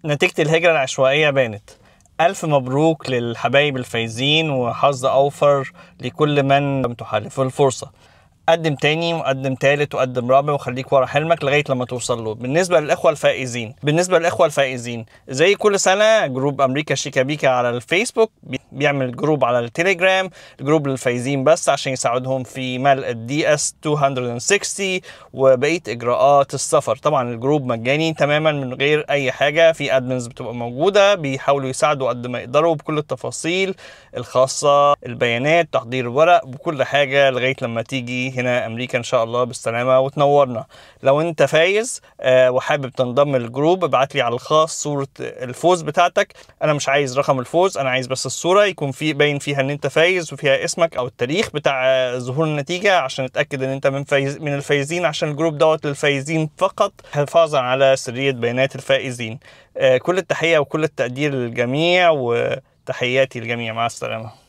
نتيجة الهجرة العشوائية بانت. ألف مبروك للحبايب الفايزين، وحظ أوفر لكل من لم تحالفه الفرصة. قدم تاني وقدم تالت وقدم رابع، وخليك ورا حلمك لغاية لما توصل له. بالنسبة للإخوة الفائزين زي كل سنة، جروب أمريكا شيكا بيكا على الفيسبوك بيعمل جروب على التليجرام، جروب للفايزين بس عشان يساعدهم في ملء الدي اس 260 وبقية إجراءات السفر. طبعا الجروب مجاني تماما من غير أي حاجة، في أدمنز بتبقى موجودة بيحاولوا يساعدوا قد ما يقدروا بكل التفاصيل الخاصة، البيانات، تحضير الورق، بكل حاجة لغاية لما تيجي هنا أمريكا إن شاء الله بالسلامة وتنورنا. لو أنت فايز وحابب تنضم للجروب، ابعت لي على الخاص صورة الفوز بتاعتك. أنا مش عايز رقم الفوز، أنا عايز بس الصورة يكون في باين فيها إن أنت فايز وفيها اسمك أو التاريخ بتاع ظهور النتيجة، عشان نتأكد إن أنت من الفايزين، عشان الجروب دوت للفايزين فقط حفاظا على سرية بيانات الفائزين. كل التحية وكل التقدير للجميع، وتحياتي للجميع. مع السلامة.